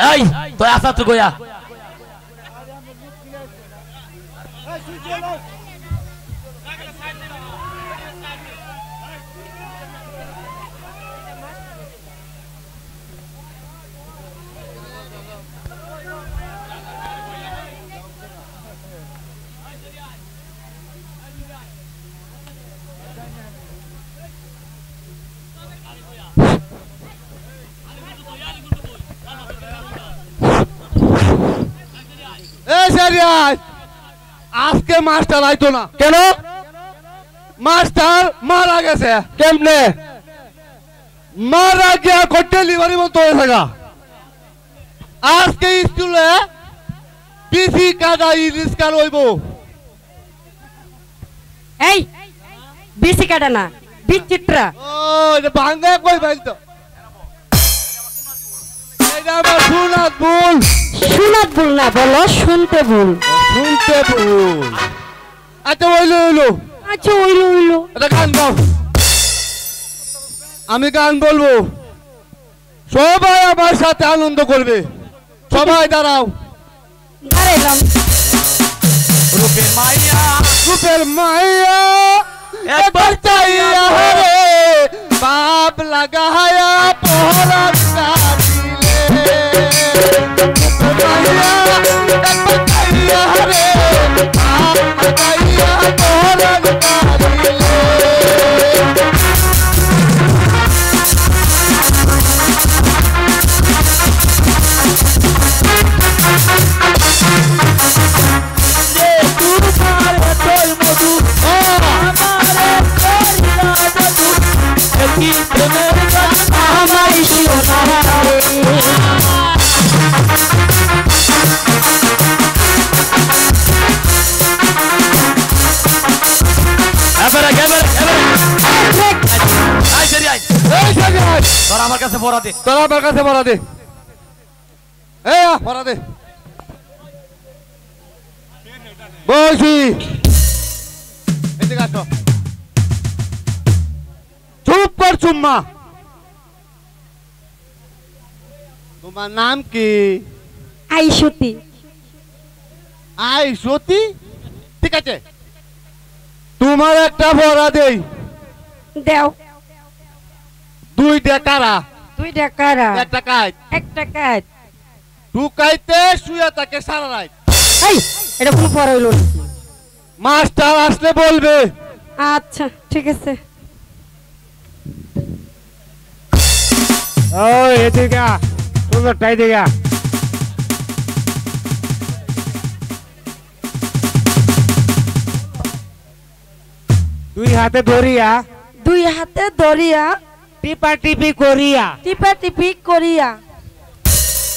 এই তো আসা তো গয়া আজকে মাস্টার আইতো না কেন? মাস্টার মারা গেছে। কেমনে মারা গিয়া ডেলিভারি মতো হয়েছে গা। আজকে স্কুলে পিসি কাটা ইরিস্কার হইব। এই বিসি কাটা না বিচিত্রা। ও এটা ভাঙ্গা কই ভাইতো এটা আমার শুনাত ভুল। শুনাত ভুল না বলো শুনতে ভুল। শুনতে ভুল। আচ্ছা হইলো হইলো। আচ্ছা হইলো হইলো। এটা গান গাও। আমি গান বলবো, সবাই আমার সাথে আনন্দ করবে। সবাই দাঁড়াও। দাঁড়াইলাম। রূপের মাইয়া রূপের মাইয়া একবার চাইয়া রে বাপ লাগায়া পহরান কাটিলে। রূপের মাইয়া একবার চাইয়া রে বাপ লাগায়া পহরান কাটিলে। তোরা আমার কাছে পড়া দে। তোরা আমার কাছে পড়া দে। পড়া দে। বলছি চুপ কর চুম্মা। তোমার নাম কি? আইসুতি। আইসুতি? ঠিক আছে, তোমার একটা পড়া দেই। দেও। দুইটা কারা? দুইটা কারা? একটা কাজ। একটা কাজ। ঢুকাইতে শুয়ে থাকে সারা রাত। এই এটা কোন পড়া হইলো? মাস্টার আসলে বলবে। আচ্ছা ঠিক আছে। ও এদিকে সুন্দরটাই দিকে। দুই হাতে ধরিয়া। দুই হাতে ধরিয়া। টিপা টিপি করিয়া। টিপা টিপি করিয়া।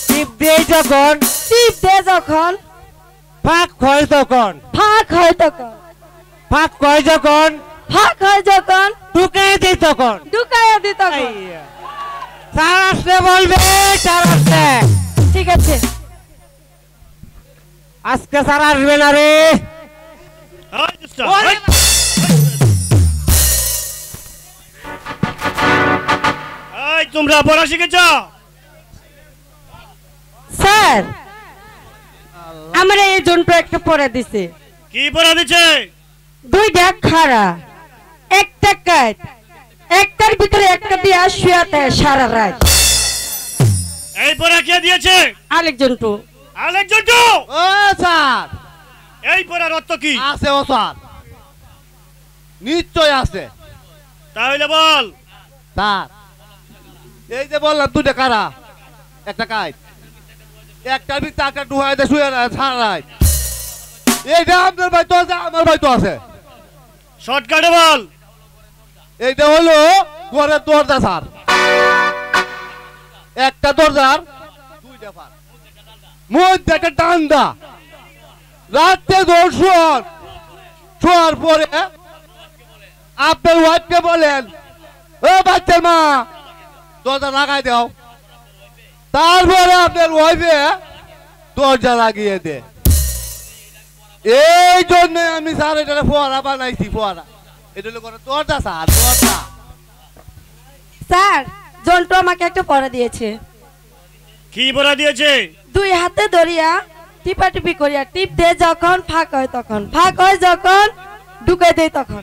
টিপ দিয়ে যখন। টিপ দিয়ে যখন। ফাঁক হয় তখন। ফাঁক হয় তখন। ফাঁক হয় যখন। ফাঁক হয় যখন। ঢুকাই দিই তখন। ঢুকাইয়া দি তখন। স্যার আসলে বলবে। স্যার আসলে। ঠিক আছে। আজকে স্যার আসবে না রে। তোমরা পড়া শিখেছ? স্যার আমরা এই জন্য একটা পড়া দিছে। কি পড়া দিছে? দুইটা খাড়া একটা কাজ, একটার ভিতরে একটা দিয়ে শুয়াতে সারা রাত। এই পড়া কে দিয়েছে? আলেকজন্টু। আলেকজন্টু? ও স্যার, এই পড়ার অর্থ কি? আছে ও স্যার, নিশ্চয় আছে। তাহলে বল। স্যার এই যে বললাম দুইটা কারা একটা কাজ, একটার ভিতরে একটা ঢুকাইতে শুয়ে সারা রাত। এইটা আপনার ভাই তো আছে, আমার ভাই তো আছে। শর্টকাটে বল। এইটা হলো ঘরের দরজা স্যার, একটা দরজার দুইটা ফাঁক, মধ্যে একটা ডান্ডা। রাত্রে দৌড় শোয়ার পরে আপনার ওয়াইফকে বলেন, ও বাচ্চার মা দরজা লাগাই দাও। তারপরে আপনার ওয়াইফে দরজা লাগিয়ে দে। এই জন্য আমি স্যার এটা ফোয়ারা বানাইছি। ফোয়ারা এটা হলো ঘরের দরজা স্যার, দরজা। স্যার জন্টু আমাকে একটা পড়া দিয়েছে। কি বড়া দিয়েছে? দুই হাতে ধরিয়া টিপাটিপি করিয়া টিপ দে যখন ফাঁক হয় তখন, ফাঁক হয় যখন ঢুকে দেই তখন।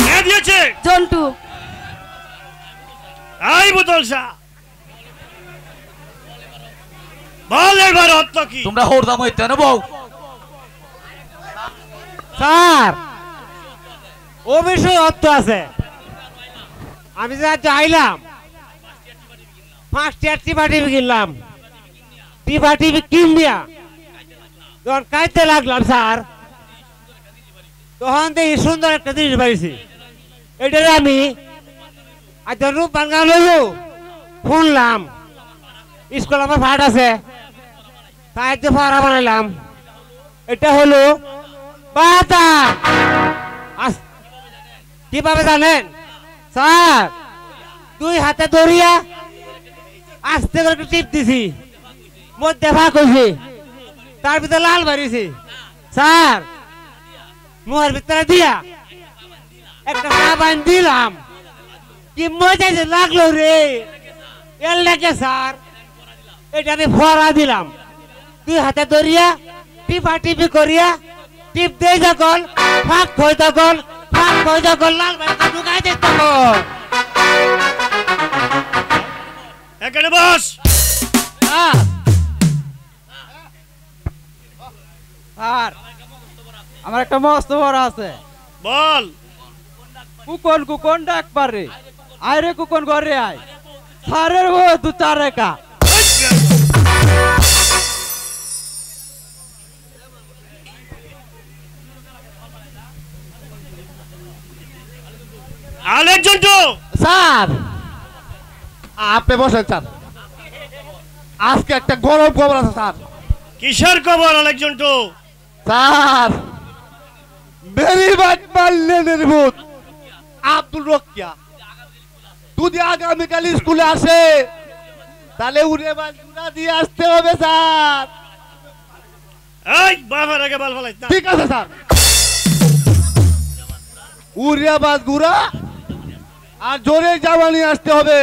কে দিয়েছে? জন্টু। এই বোতল শাহ, বল এবার অর্থ কি? তোমরা হরদাম হইতে না বউ। স্যার ও বিষয়ে অর্থ আছে। আমি যা চাইলাম 5টা টিপি কিনলাম, টিপি কিনিয়া যখন কাইতে লাগলাম স্যার, তখন দেখি সুন্দর একটা জিনিস পাইছি। এটারে আমি আজ রূপবান গান লইলো শুনলাম, স্কুল আমার ভাট আছে, তাই একটু পড়া বানাইলাম। এটা হলো পাতা। কিভাবে জানেন স্যার? দুই হাতে ধরিয়া আস্তে করে একটু টিপ দিছি, মধ্যে ফাঁক হয়েছে, তার ভিতরে লাল বাড়িয়েছে স্যার। মুহের ভিতরে দিয়া একটা সাবান দিলাম, কি মজা যে লাগলো রে। এর লেগে স্যার এটা আমি ফোড়া দিলাম। দুই হাতে ধরিয়া টিপি করিয়া টিপ দিয়ে যখন ফাঁক হয় তখন, ফাঁক হয় যখন লাল বাড়িতে ঢুকাই দিই তখন। এখানে বস। স্যার আমার একটা মস্ত বড় আছে। বল। কুকন ডাক পারে, আয় রে কুকন ঘরে আয়। স্যারের ও 2-4 একা। আলেক জন্টু। স্যার আপনি বসেন স্যার, আজকে একটা গরম খবর আছে স্যার। কিসের খবর আলেক জন্টু? স্যার বেরিবাদ পাল্লেনের ভূত আব্দুল রকিয়া যদি আগামীকাল স্কুলে আসে তাহলে উড়ে বাজগুড়া দিয়ে আসতে হবে স্যার। এই বাবার আগে বাল ফালাইস না। ঠিক আছে স্যার, উড়িয়া বাজগুড়া আর জোরে জামানি আসতে হবে,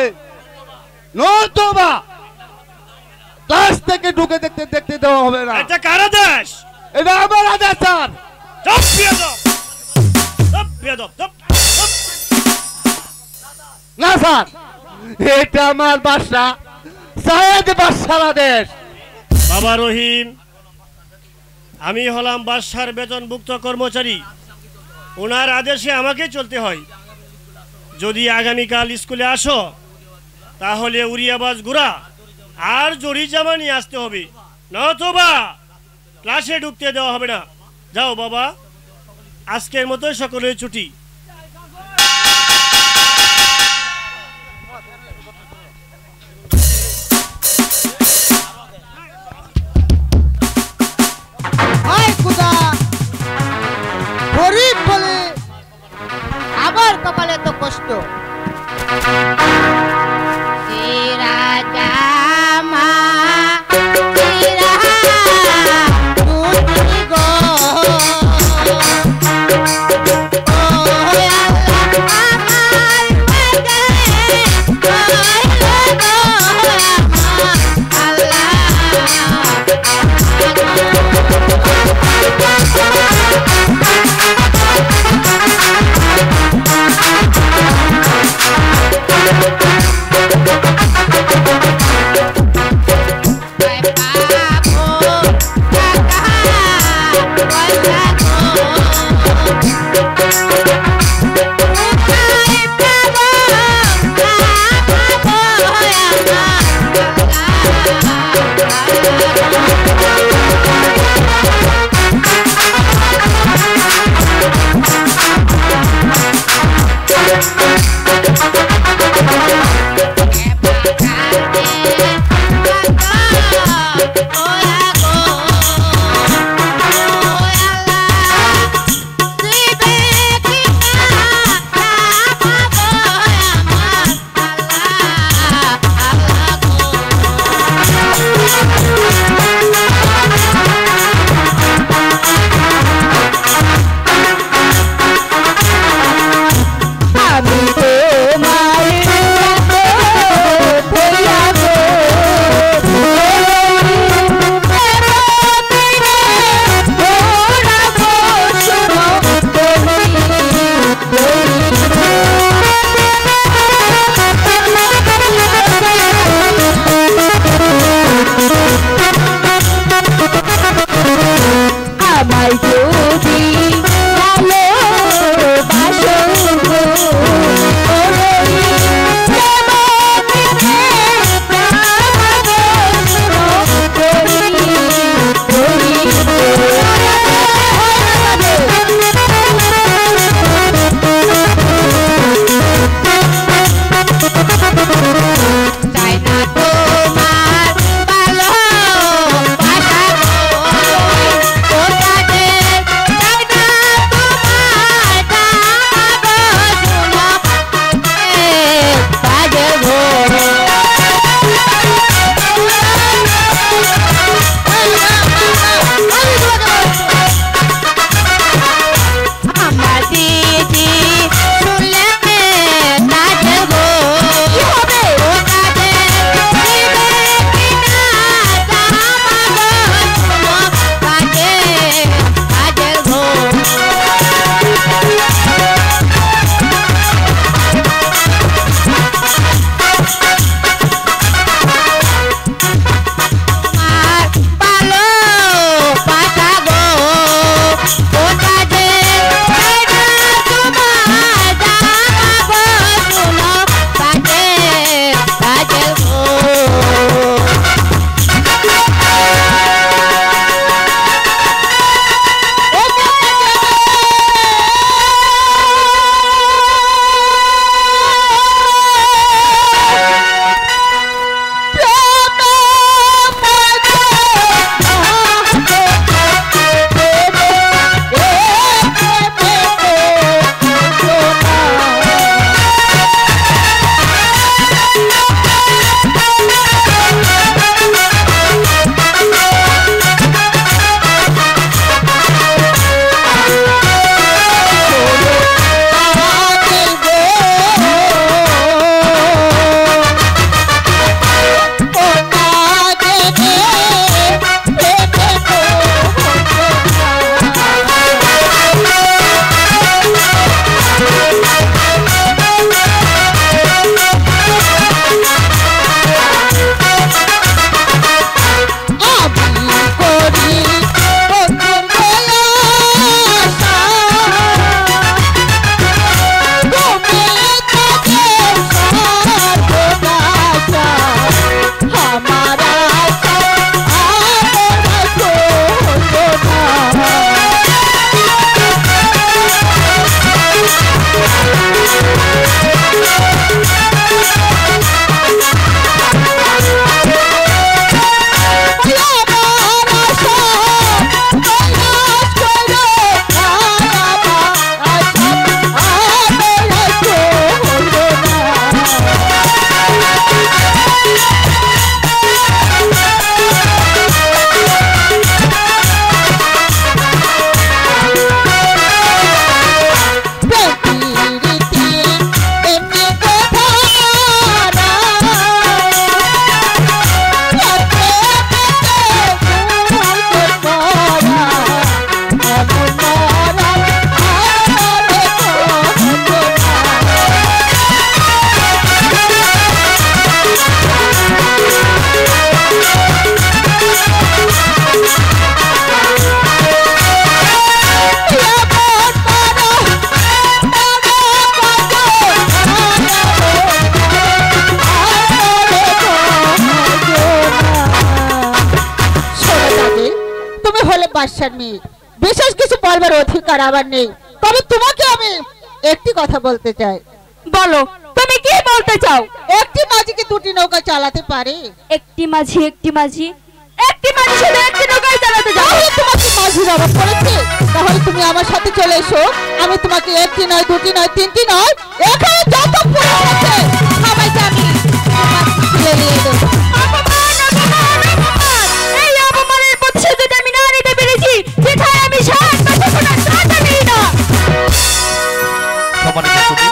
নতুবা ক্লাস থেকে ঢুকে দেখতে দেওয়া হবে না। এটা কার আদেশ? এটা আমার আদেশ স্যার। চুপ বেয়াদব, চুপ বেয়াদব, চুপ। না স্যার, এটা আমার বাসা, সায়েদ বাদশার আদেশ। বাবা রহিম, আমি হলাম বাদশার বেতনভুক্ত কর্মচারী, ওনার আদেশে আমাকে চলতে হয়। যদি আগামীকাল স্কুলে আসো তাহলে উড়িয়াবাজ গুড়া আর জরি জামা নিয়ে আসতে হবে, নতুবা ক্লাসে ঢুকতে দেওয়া হবে না। যাও বাবা, আজকের মতো সকলের ছুটি। গরিব বলে আবার কপালে তো কষ্ট। বাদশার মেয়ে, বিশেষ কিছু বলবার অধিকার আমার নেই। তবে তোমাকে আমি একটি কথা বলতে চাই। বলো, তুমি কি বলতে চাও? একটি মাঝি কি দুটি নৌকা চালাতে পারে? একটি মাঝি শুধু একটি নৌকায় চালাতে যাও? তাহলে তোমাকে মাঝির অভাব পড়েছে। তাহলে তুমি আমার সাথে চলে এসো, আমি তোমাকে একটি নয়, দুটি নয়, তিনটি নয়, এখানে যত পুরুষ আছে সবাইকে আমি তুলে নিয়ে দেবো। এই অপমানের প্রতিশোধ যদি আমি না নিতে পেরেছি, যেথায় আমি সাত বছর কোনো সাথে নিই না। সম্মানিত তুমি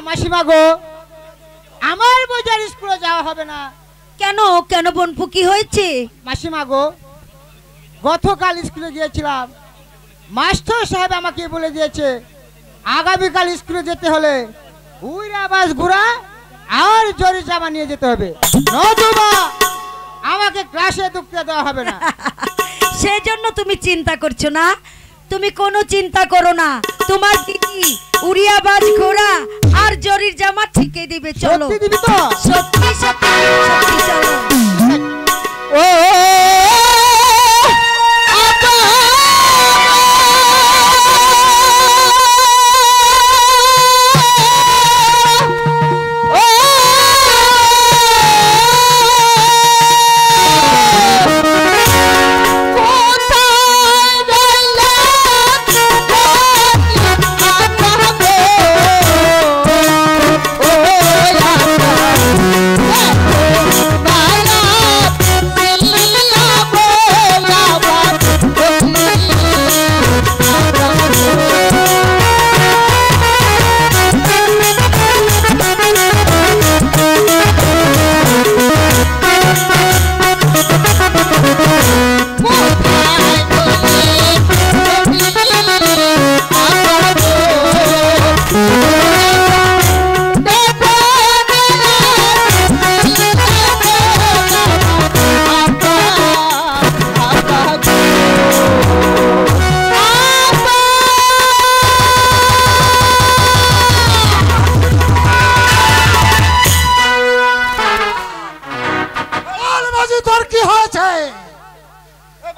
মাসিমা গো, আমার বোঝার স্কুলে যাওয়া হবে না। কেন কেন বোনপু, কি হয়েছে? মাসিমা গো, গতকাল স্কুলে গিয়েছিলাম, মাস্টার সাহেব আমাকে বলে দিয়েছে আগামীকাল স্কুলে যেতে হলে উইরা বাস ঘোড়া আর জরি জামা নিয়ে যেতে হবে, নতুবা আমাকে ক্লাসে ঢুকতে দেওয়া হবে না। সেজন্য তুমি চিন্তা করছো না? তুমি কোনো চিন্তা করো না, তোমার দিদি উড়িয়া বাজ ঘোড়া আর জরির জামা ঠিকই দিবে। চলো। সত্যি দিবি তো? সত্যি সত্যি সত্যি, চলো। ও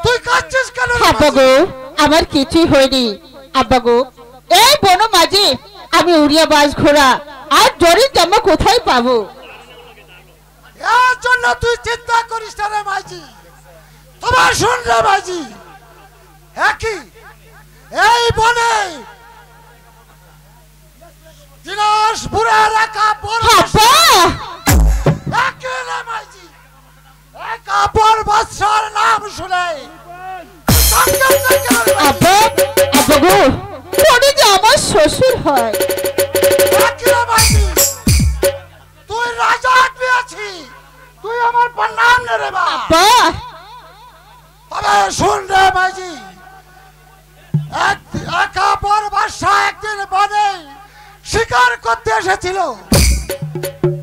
তুই কাঁদছিস কেন রে আব্বা মাঝি? গো আমার কিছুই হয়নি আব্বা গো এই বনো মাঝি আমি উড়িয়া বাস ঘোড়া আর জরির জামা কোথায় পাবো এর জন্য তুই চিন্তা করিস না রে মাঝি। তোমার শুন রে মাঝি, একই এই বনে দিনাজপুরের একা পর্বত একই রে মাঝি, একা পর্বতর নাম শুনে আব্বা আব্বা গো উনি যে আমার শ্বশুর হয় একই রে মাঝি, তুই রাজা আছিস, তুই আমার প্রণাম নে রে বা। আব্বা তবে শুন রে মাঝি, একা পরবাসা একদিন বনে শিকার করতে এসেছিল,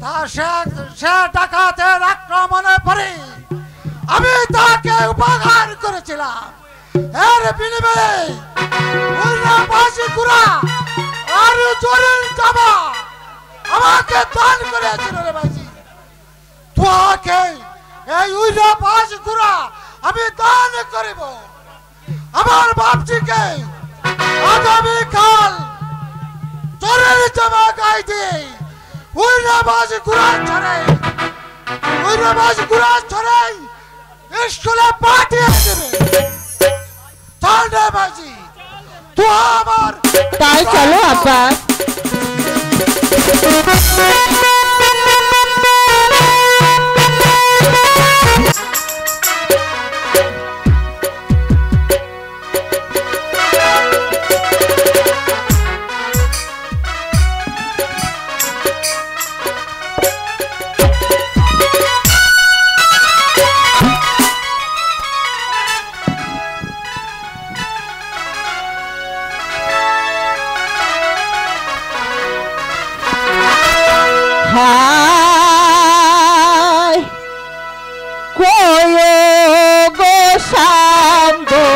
তা সে ডাকাতের আক্রমণে পড়ে আমি তাকে উপকার করেছিলাম। এর বিনিময়ে বাজি কুড়া আর জরির জামা আমাকে দান করেছিল রে মাঝি। তোকে এই উইরা বাজ কুড়া আমি দান করিব। আমার বাপজিকে আগামীকাল জরির জামা গায়ে দিয়ে উইরা বাজ কুড়া ছড়ে স্কুলে পাঠিয়ে দেবে। চল রে মাঝি, তো আমার তাই চলো আব্বা। হায় কোয়ো গো সান্দে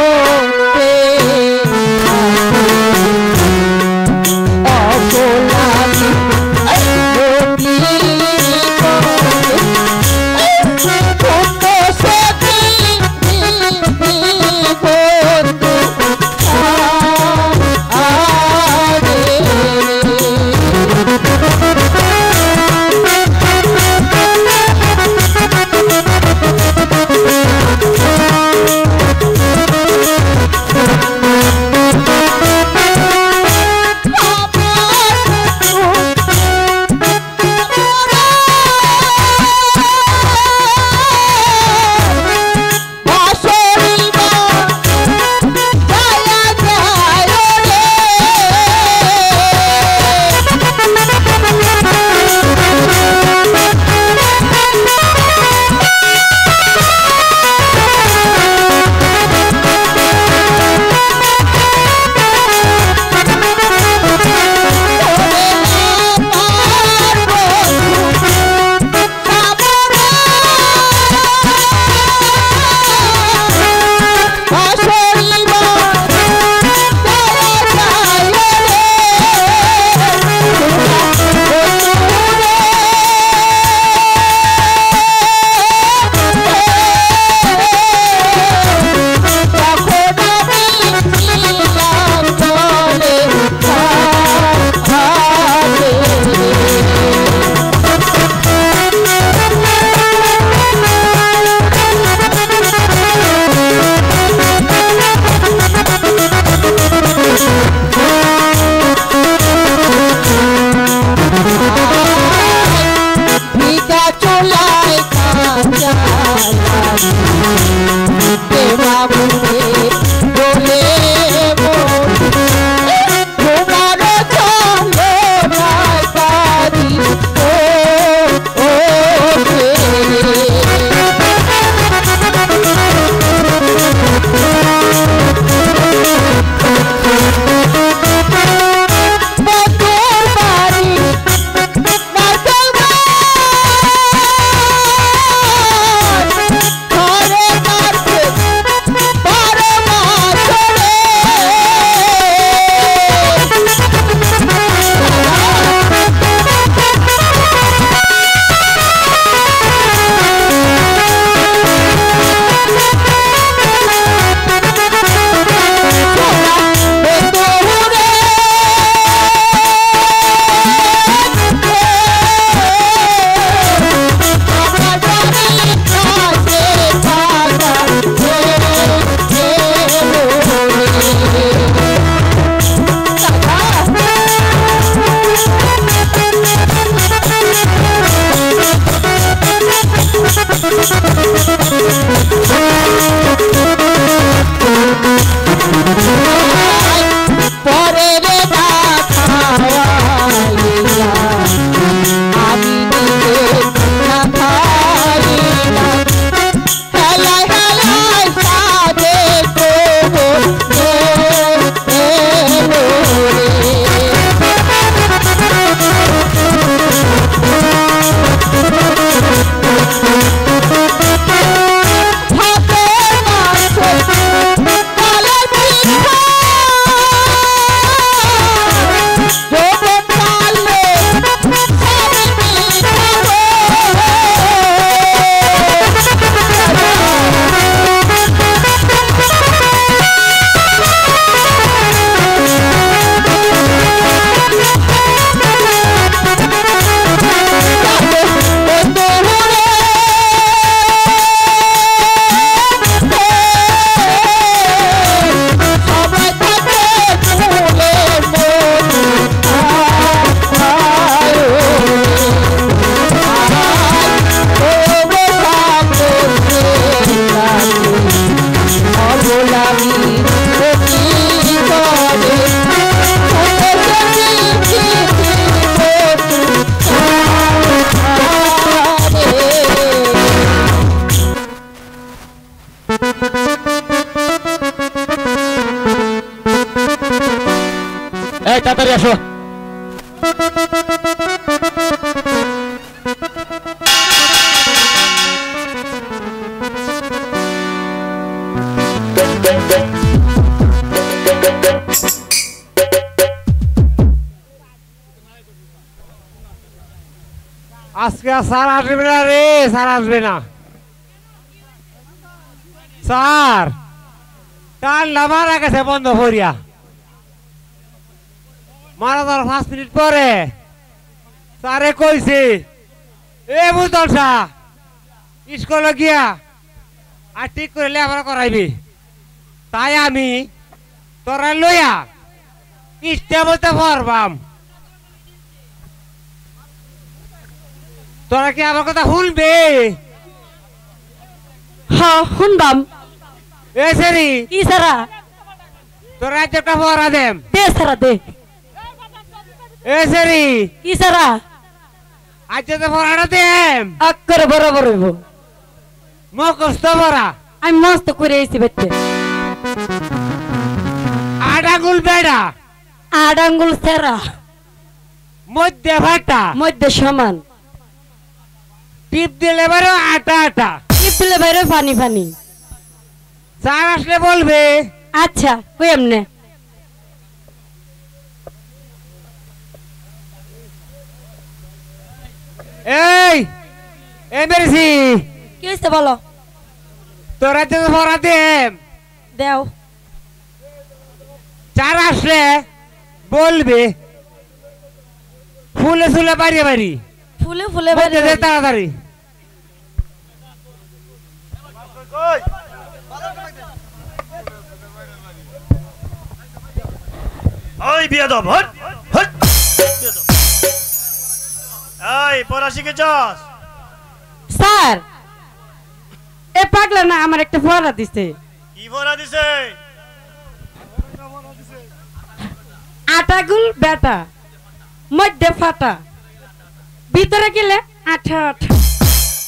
অবলামি পুণ্য সখী বন্ধু আরে এই তাড়াতাড়ি আসো। আজকে স্যার আসবে না রে, স্যার আসবে না। স্যার টান্ডা মারা গেছে বন্ধ করিয়া, মারা ধর 5 মিনিট পরে স্যারে কইছে এ বুতল শাহ স্কুলে গিয়া আর ঠিক করে লেখাপড়া করাইবি। তাই আমি তোরা লইয়া স্টেবলতে পড়বাম। তোরা কি আমার কথা শুনবে? হ্যাঁ শুনবাম। এ সেরি কি সারা? তোরা একটা পড়া দেম। দে সারা দে। এ সেরি কি সারা? আজ তো পড়াটা দেম। আক্করে বরাবর হইব। মুখস্থ পড়া। আমি মস্ত করে আইছি বেতে। 8 আঙ্গুল বেড়া, 8 আঙ্গুল সেরা, মধ্যে ফাটা, মধ্যে সমান, টিপ দিলে বারো আটা আটা, টিপ দিলে বাইরে পানি পানি। স্যার আসলে বলবে। আচ্ছা কই এমনে? এই মেরেছি কি হইছে বলো? তোরা তো পড়া দেম। দেও। স্যার আসলে বলবে ফুলে ফুলে বাড়ি বাড়ি, ফুলে ফুলে বাইরে দে তাড়াতাড়ি। ওই বিয়াদব হট হট বিয়াদব। এই পড়া শিখেছস? স্যার এ পাগলা না আমার একটা পড়া দিছে। কি পড়া দিছে? 8 আঙ্গুল বেটা, মধ্যে ফাটা, ভিতরে গেলে আঠা আঠা।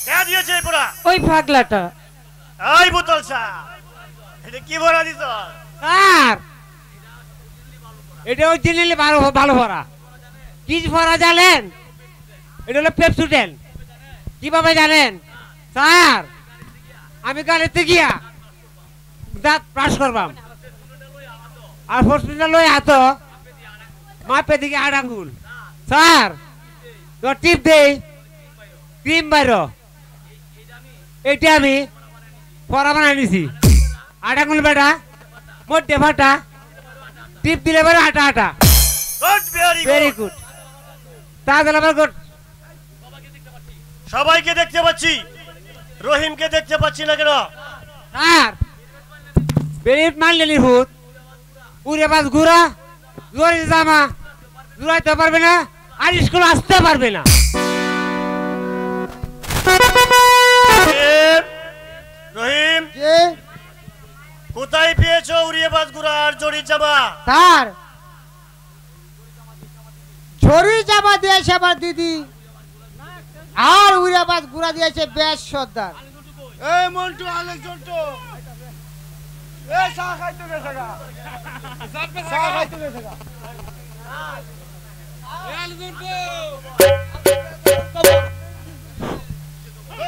কে দিয়েছে এই পড়া? ওই পাগলাটা। এই বোতল শাহ, এটা কি পড়া দিছ? স্যার এটা হচ্ছে নিলে ভালো ভালো পড়া। কি পড়া জানেন? এটা হলো পেপসুডেন। কিভাবে জানেন? স্যার আমি গাড়িতে গিয়া দাঁত ব্রাশ করবাম, আর হসপিটাল লই হাত মাপে দিকে 8 আঙ্গুল। স্যার তো টিপ দেই ক্রিম বাইর, এইটা আমি পড়া বানাই নিছি। 8 আঙ্গুল বেটা, মধ্যে ফাটা, টিপ দিলে বাইরে আটা আটা। Good, very good. তাহলে আমার গুড। সবাইকে দেখতে পাচ্ছি, রহিমকে দেখতে পাচ্ছি না কেন? স্যার বেরিট মারলেনি ভূত, উড়ে বাস ঘুরা, জোরে জামা জুড়াইতে পারবে না, আর স্কুল আসতে পারবে না। রহিম, যে কোথায় পেয়েছো উড়িয়ে বাস গুড়া আর জড়ি জামা? স্যার ঝড়ি জামা দিয়েছে আমার দিদি, আর উড়াবাজ গুড়া দিয়েছে বেশ সর্দার। এই মন্টু আলেক জন্টু, এই চা খাইতে গেছে গা, চা খাইতে গেছে গা।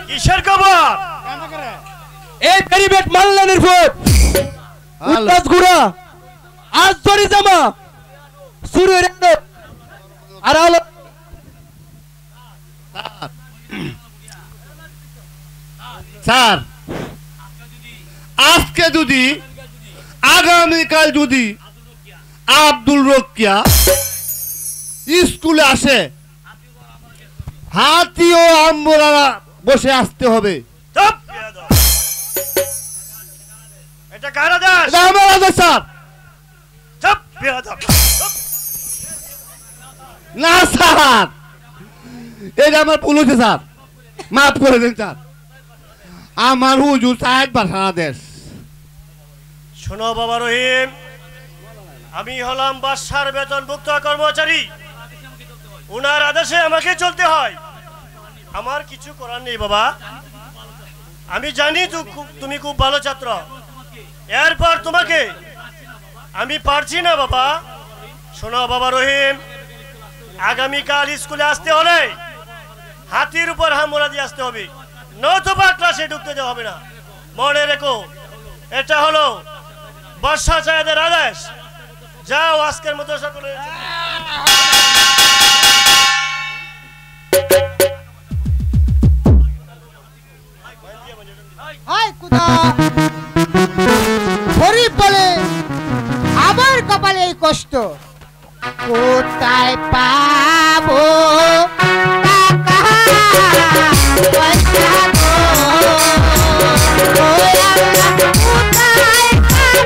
কিসের খবর? এই পেরিবেট মাল্লানের ফুট উল্লাস গুড়া আজ জরি জামা শুরু হয়ে গেল। আর হলো স্যার আজকে যদি আগামীকাল যদি আব্দুল রকিয়া স্কুলে আসে, হাতি ও আম্বরা বসে আসতে হবে। চুপ, বেয়াদব। এটা কার আদেশ? এটা আমার আদেশ স্যার। চুপ, বেয়াদব। চুপ। না স্যার, এটা আমার ভুল হয়েছে স্যার, মাফ করে দিন স্যার। আমার হুজুর সাহেব বাসার আদেশ। শোনো বাবা রহিম, আমি হলাম বাদশার বেতনভুক্ত কর্মচারী, উনার আদেশে আমাকে চলতে হয়। আমার কিছু করার নেই বাবা। আমি জানি তুমি খুব ভালো ছাত্র, এরপর তোমাকে আমি পারছি না বাবা, শোনো বাবা রহিম, আগামীকাল স্কুলে আসতে হলে হাতির উপর হামলা দিয়ে আসতে হবে, নতুবা ক্লাসে ঢুকতে দেওয়া হবে না। মনে রেখো, এটা হলো বর্ষা চাঁদের আদেশ। যাও আজকের মতো সকলে। গরিব বলে আমার কপালে এই কষ্ট, কোথায় পাবো টাকা পয়সা গো, ও আল্লাহ কোথায় পাবো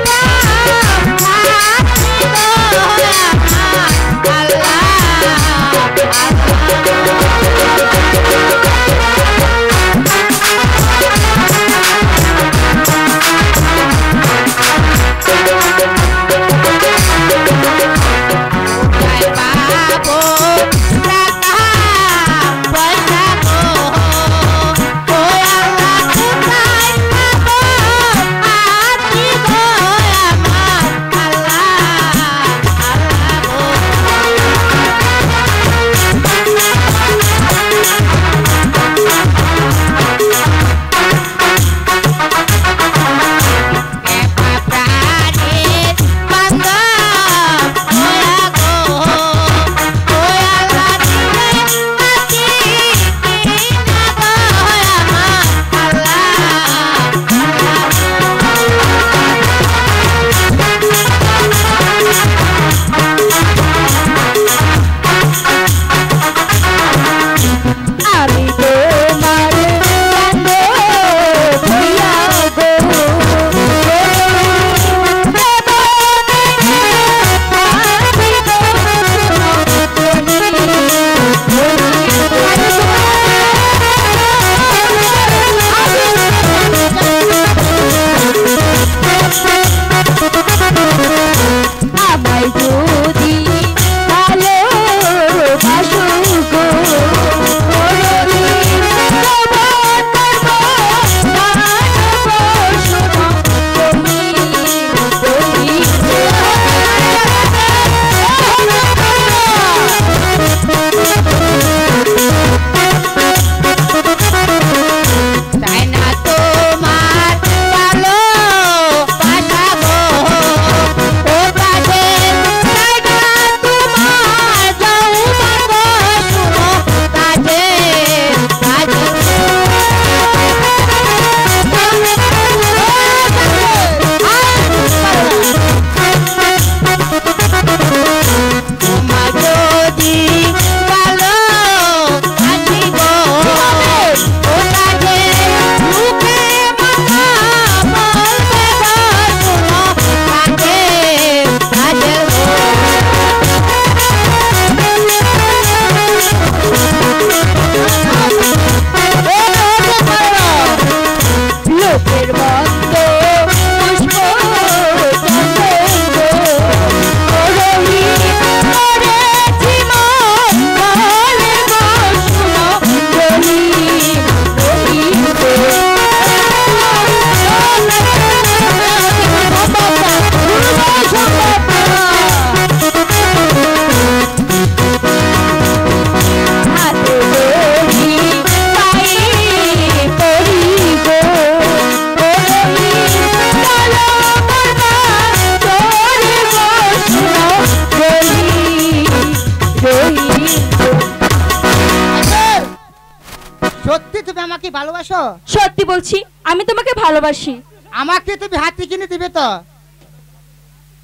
ভালোবাসো? সত্যি বলছি, আমি তোমাকে ভালোবাসি। আমাকে তুমি হাতি কিনে দিবে তো?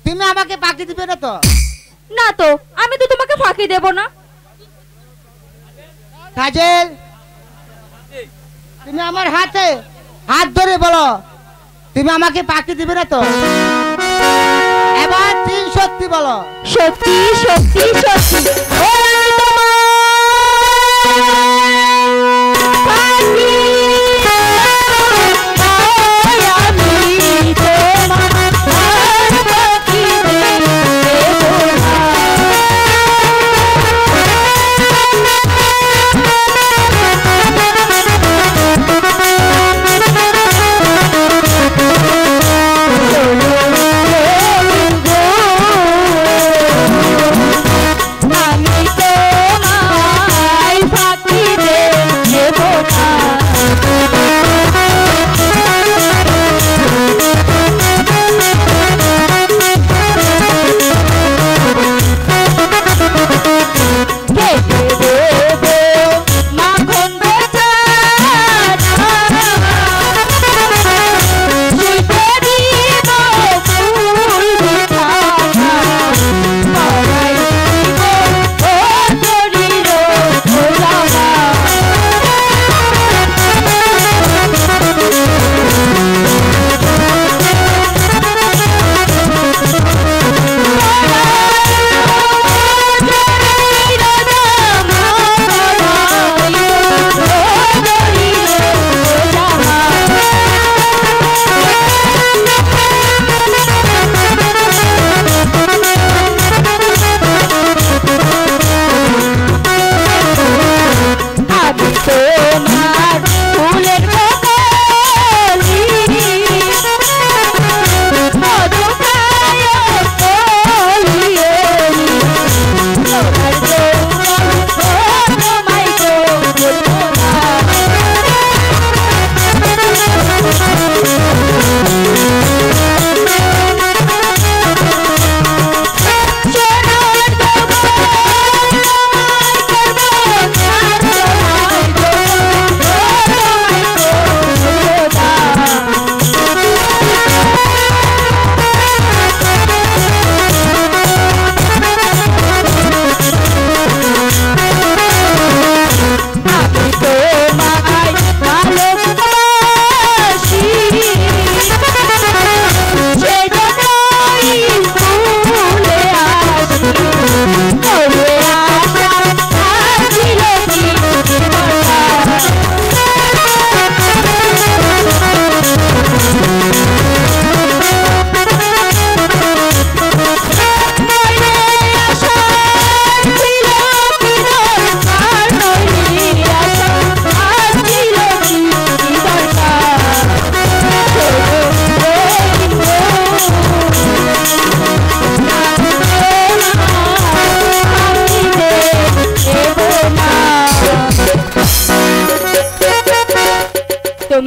তুমি আমাকে বাকি দিবে না তো? না তো, আমি তো তোমাকে ফাঁকি দেব না। কাজল, তুমি আমার হাতে হাত ধরে বলো তুমি আমাকে বাকি দিবে না তো? এবার তিন সত্যি বলো। সত্যি সত্যি সত্যি। ও আমি তোমার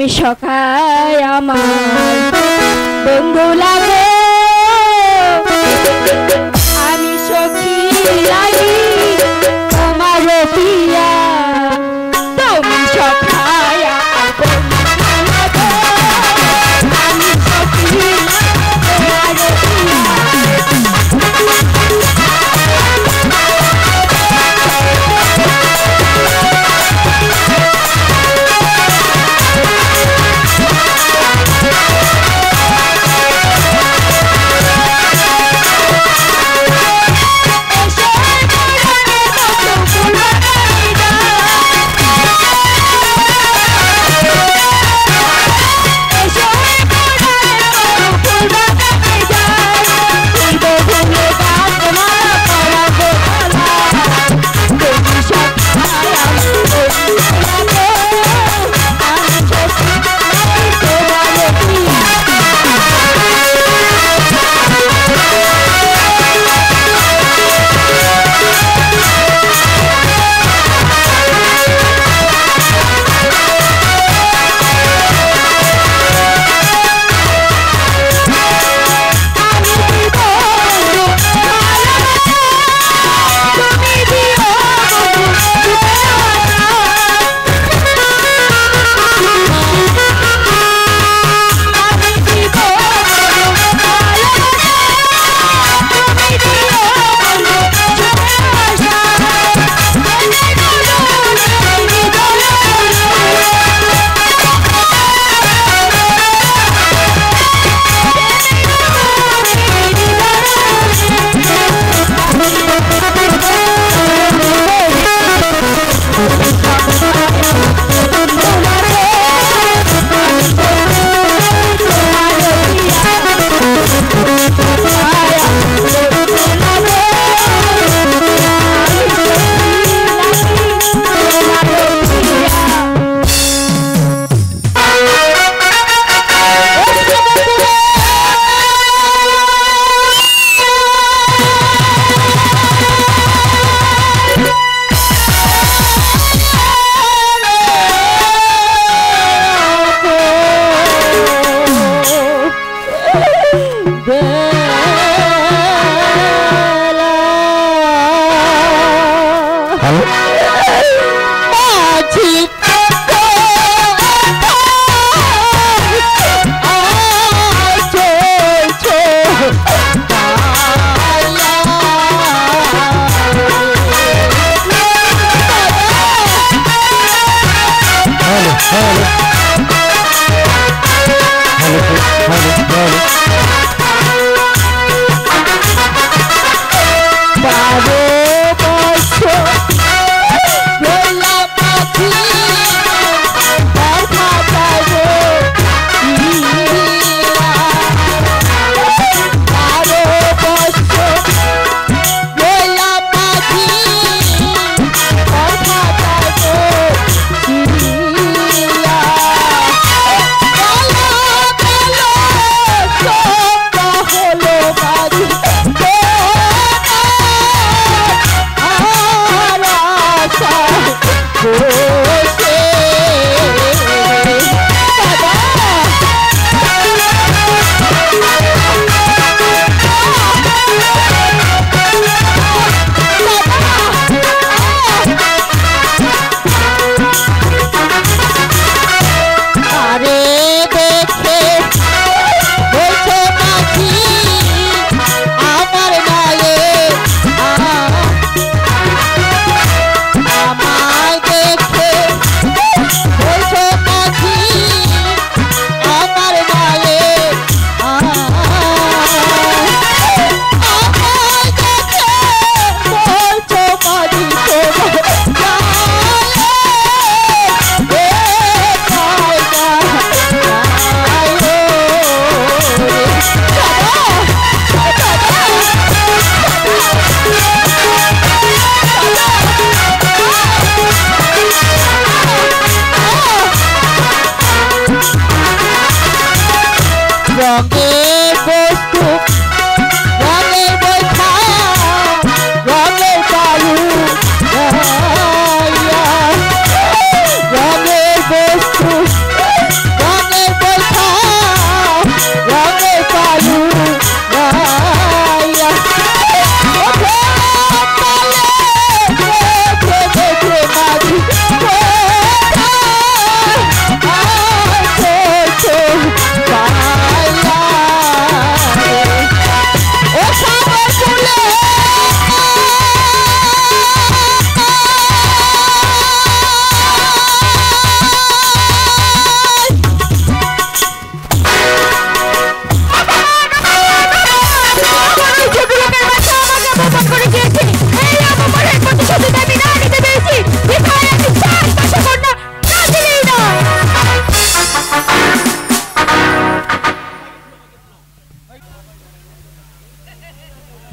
তুমি সখায় আমার বন্ধু লাগে, আমি সখী লাগি তোমার পিয়া, তুমি সখায় আমার বন্ধু লাগে, আমি সখী তোমার পিয়া।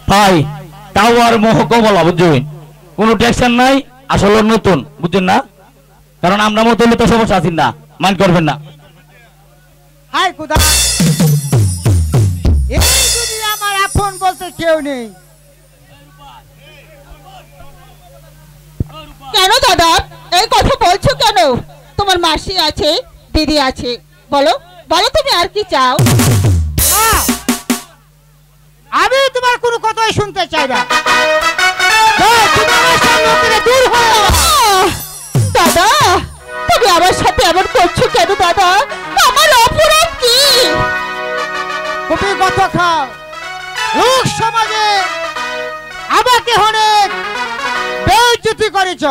ভাই তাও আর মোহ কমলা বুঝছেন, কোনো টেনশন নাই, আসলে নতুন বুঝছেন না, কারণ আমরা মতো হলে তো সমস্যা আছি না, মাইন্ড করবেন না। হাই খুদা, এই যদি আমার আপন বলতে কেউ নেই। কেন দাদা এই কথা বলছো কেন? তোমার মাসি আছে, দিদি আছে, বলো বলো তুমি আর কি চাও? মা, আমি তোমার কোনো কথাই শুনতে চাই না। যাও, তুমি আমার সামনে থেকে দূর হও। দাদা তুমি আমার সাথে এমন করছো কেন দাদা? আমার অপরাধ কি? তুমি কত খাও, লোক সমাজে আমাকে অনেক বেইজ্জতি করেছ,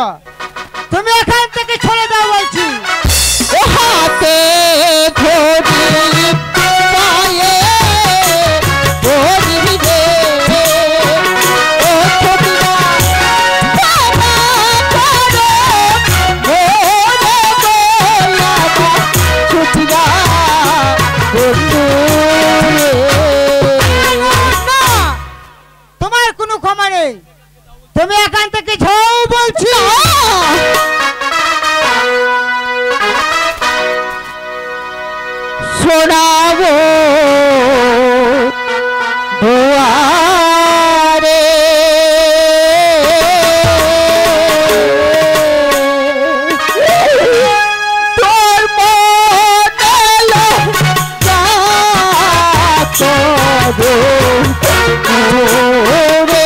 তুমি এখান থেকে চলে যাও বলছি। ও হাতে ঘড়ি পায়ে ঘড়ি রে, ও ছোটিরা বাবা করো মোরে গোলাপা, ছোটিরা বন্ধু রে। না, তোমার কোনো ক্ষমা নেই, তুমি এখান থেকে যাও বলছি। শোনাবো দুয়ারে তোর মনে রে।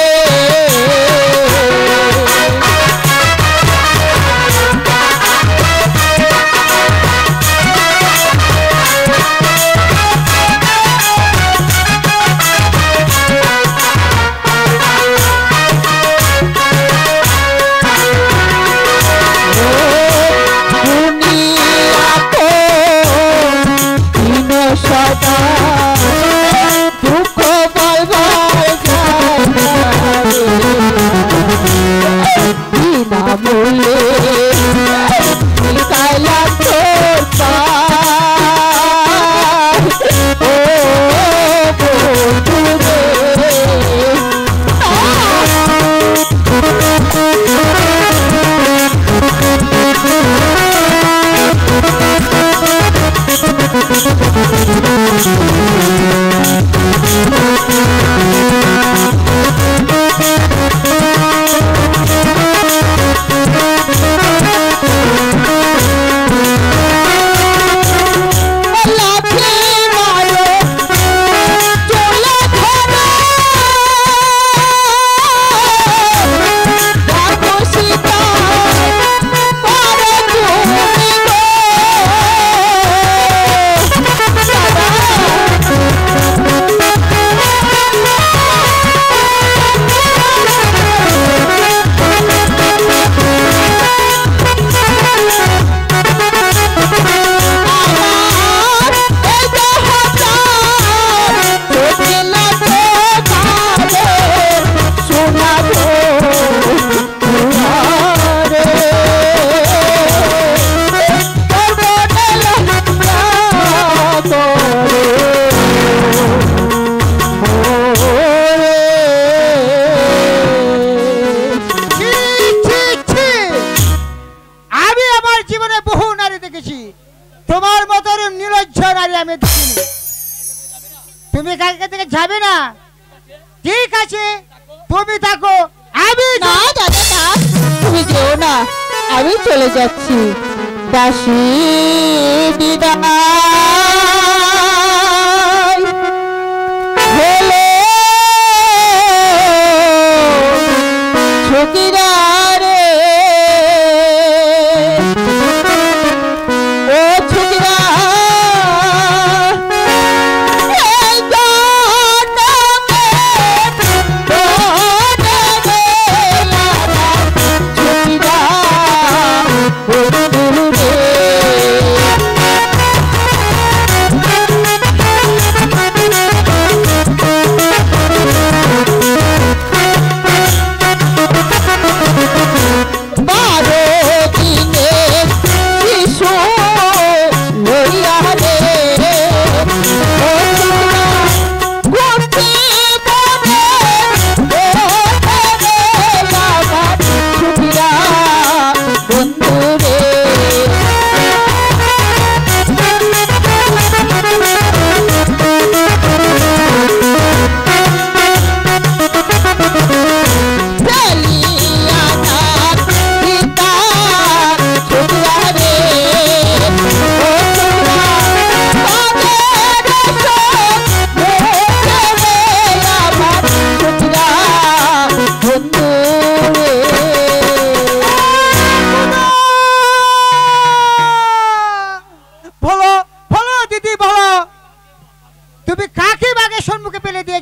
সদা দুঃখ বিনামূল্যে নিকাইলাম তোর পার, ও বন্ধু রে। তোমার মতো নির্লজ্জ নারী আমি দেখিনি। তুমি কালকে থেকে যাবে না, ঠিক আছে তুমি থাকো, আমি না দাদা না, তুমি যেও না, আমি চলে যাচ্ছি। দাসী বিদায় হলো ছকিরা রে, ও ছকিরা এই জনমে তোরে গেলাম ছকিরা। বন্ধু রে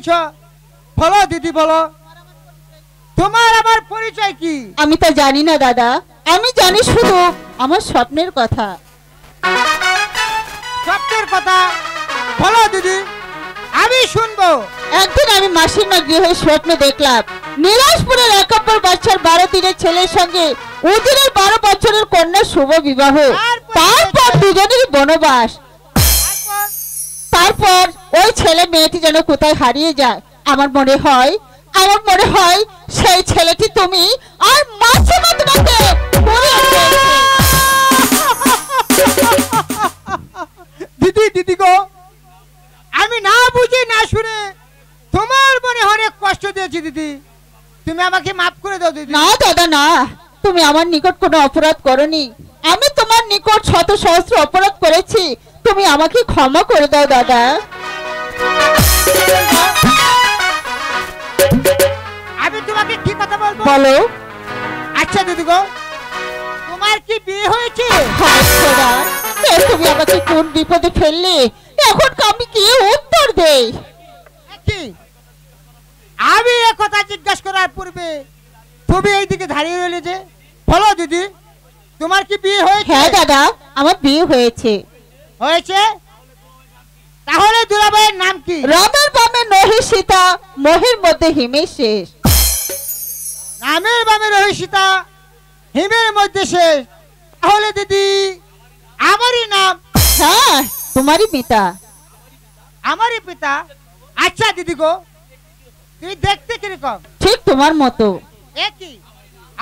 এসেছো, বলো দিদি বলো, তোমার আমার পরিচয় কি? আমি তো জানি না দাদা, আমি জানি শুধু আমার স্বপ্নের কথা। স্বপ্নের কথা বলো দিদি, আমি শুনবো। একদিন আমি মাসিমা গৃহে স্বপ্নে দেখলাম নীলাজপুরের একাপ্পর বাচ্চার 12 দিনের ছেলের সঙ্গে উজিরের 12 বছরের কন্যা শুভ বিবাহ, তারপর দুজনেরই বনবাস। তারপর ওই ছেলে মেয়েটি যেন কোথায় হারিয়ে যায়। আমার মনে হয় সেই ছেলেটি তুমি, আর মাসিমা তোমাকে কুড়িয়ে পেয়েছে। দিদি দিদি গো, আমি না বুঝে না শুনে তোমার মনে অনেক কষ্ট দিয়েছি দিদি, তুমি আমাকে মাফ করে দাও দিদি। না দাদা না, তুমি আমার নিকট কোনো অপরাধ করনি, আমি তোমার নিকট শত সহস্র অপরাধ করেছি, তুমি আমাকে ক্ষমা করে দাও দাদা। আমি তোমাকে কি কথা বলবো বলো। আচ্ছা দিদি গো, তোমার কি বিয়ে হয়েছে? হায় খোদা, এ তুমি আমাকে কোন বিপদে ফেললে, এখন আমি কি উত্তর দেই? কি আমি এ কথা জিজ্ঞাসা করার পূর্বে তুমি এইদিকে দাঁড়িয়ে রইলে যে, বলো দিদি তোমার কি বিয়ে হয়েছে? হ্যাঁ দাদা, আমার বিয়ে হয়েছে। হয়েছে? তাহলে দুলাভাইয়ের নাম কি? রমের বামে নহি সীতা, মোহের মধ্যে হিমের শেষ। রামের বামে রহিসীতা, হিমের মধ্যে শেষ। তাহলে দিদি আমারই নাম? হ্যাঁ, তোমারই পিতা। আমারই পিতা? আচ্ছা দিদি গো, তুই দেখতে কিরকম? ঠিক তোমার মতো। একই,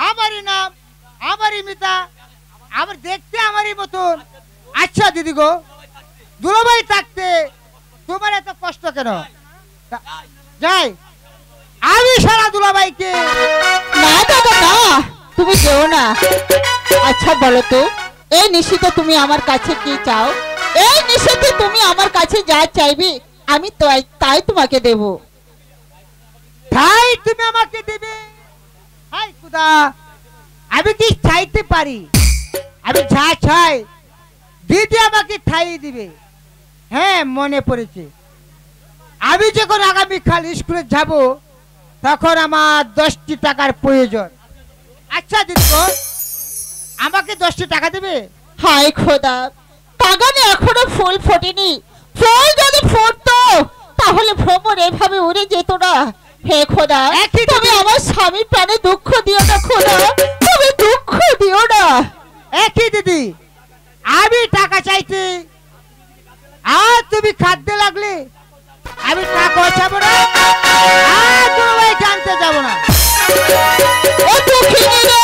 আমারই নাম, আমারই মিতা, আবার দেখতে আমারই মতন। আচ্ছা দিদি গো, দুলাভাই থাকতে তোমার এত কষ্ট কেন? যাই আমি সারা দুলাভাইকে। না দাদা না, তুমি যেও না। আচ্ছা বলো তো, এই নিশিতে তুমি আমার কাছে কি চাও? এই নিশিতে তুমি আমার কাছে যা চাইবে আমি তাই তোমাকে দেব। তাই তুমি আমাকে দেবে? হাই খুদা, আমি কি চাইতে পারি? আমি যা চাই দিদি আমাকে ঠাই দিবে। হ্যাঁ মনে পড়েছে, আমি যখন আগামীকাল স্কুলে যাব তখন আমার 10টি টাকার প্রয়োজন। আচ্ছা দিদি আমাকে 10টি টাকা দেবে? হায় খোদা, বাগানে এখনো ফুল ফোটেনি, ফুল যদি ফুটতো তাহলে ভ্রমণ এভাবে উড়ে যেত না। হে খোদা, তুমি আমার স্বামীর প্রাণে দুঃখ দিও না খোদা, তুমি দুঃখ দিও না। একই দিদি, আমি টাকা চাইতে আর তুমি খাদ্যে লাগলে আমি টাকা চাবো না, আর তোমায় জানতে যাব না। ও দুঃখিনী রে,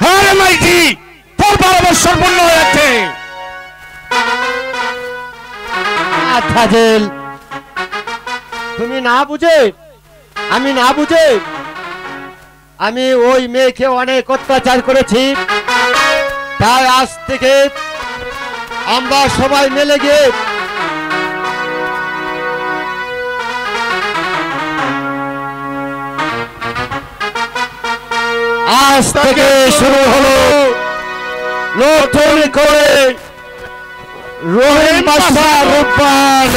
হ্যাঁ মাইজি, তোর 12 বছর পূর্ণ হয়েছে। ফাজিল, তুমি না বুঝে, আমি না বুঝে আমি ওই মেয়েকে অনেক অত্যাচার করেছি, তাই আজ থেকে আমরা সবাই মিলে গিয়ে আজ থেকে শুরু হলো নতুন করে রহিম বাদশা রূপবান।